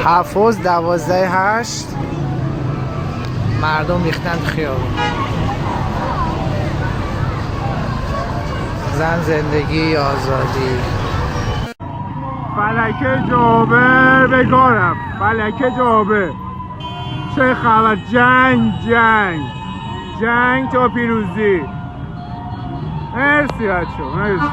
حافظ 12/8 مردم ریختن خیابون. زن، زندگی، آزادی. فلکه جابر بگارم، فلکه جابر. چه خبر؟ جنگ جنگ جنگ تا پیروزی. مرسی بچه، مرسی.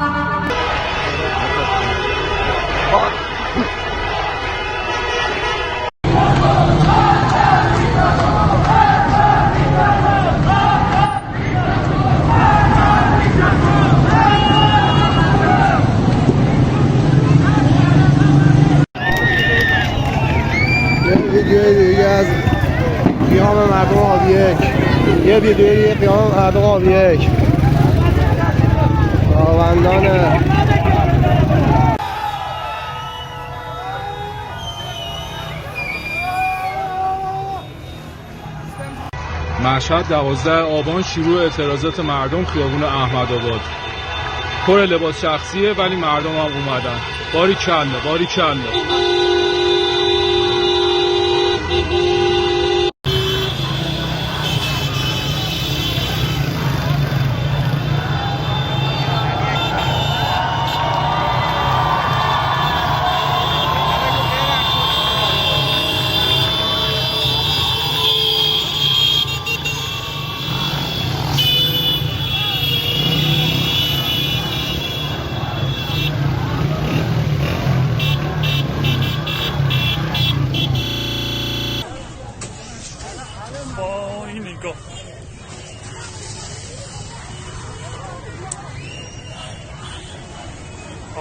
ویدیوی دیگه از قیام مردم آب یک. یه ویدیوی دیگه قیام مردم آب یک. خداوندان مشهد 12 آبان شروع اعتراضات مردم خیابون احمدآباد. پر لباس شخصیه ولی مردم هم اومدن. باریکلا باریکلا.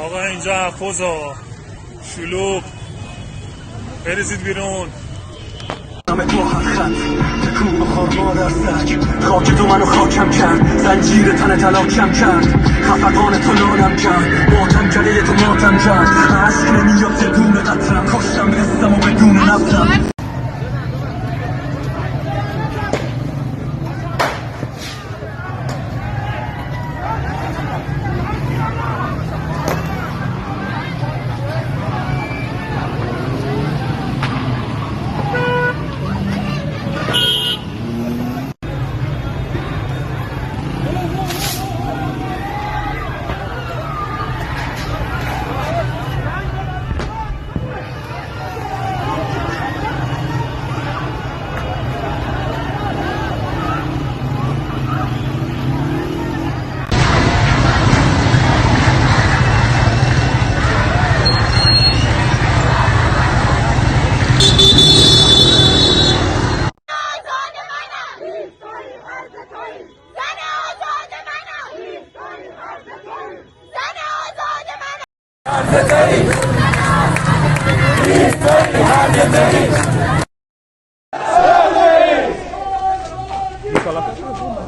آقا اینجا حفظا شلوغ، بریزید بیرون. نام تو هر خط تکون بخار مادر سگ، خاک تو منو خاکم کرد، زنجیر تن تلاکم کرد، خفقان تو لالم کرد، ماتم کرده تو ماتم کرد، عشق نمیاد زدون قطرم، کشتم رستم و بدون نفتم.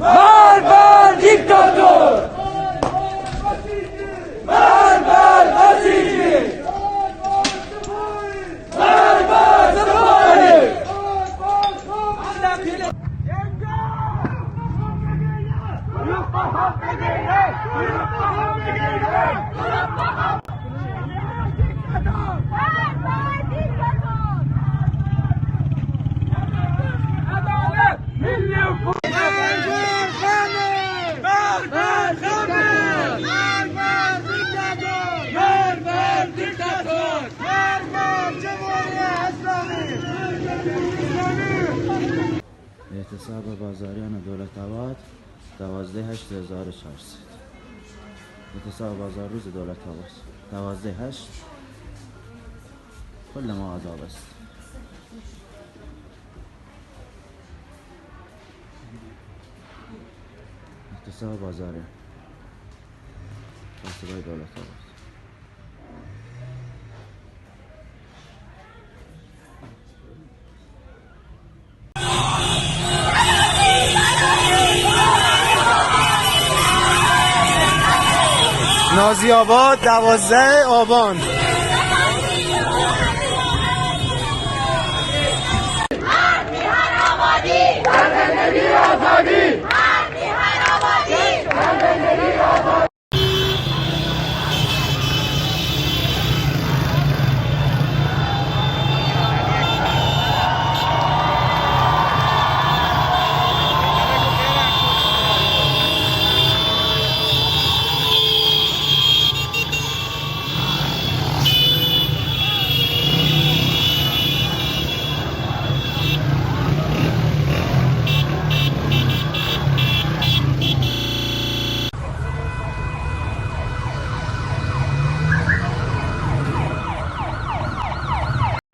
Barbar diktator! Barbar azizi! Barbar zalim! اعتصاب بازاریان دولت‌آباد 12/8/1400. اعتصاب بازار روز دولت‌آباد 12/8. کل ما عذاب است. اعتصاب بازاریان اعتصاب دولت‌آباد. نازی آباد 12 آبان.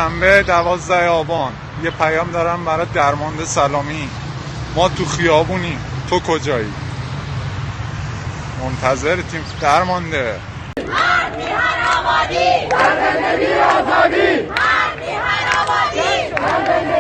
شنبه 12 آبان یه پیام دارم برای درمانده سلامی. ما تو خیابونیم، تو کجایی؟ منتظرتیم درمانده. هر میهن آبادی، زندگی آزادی. هر میهن آبادی، زندگی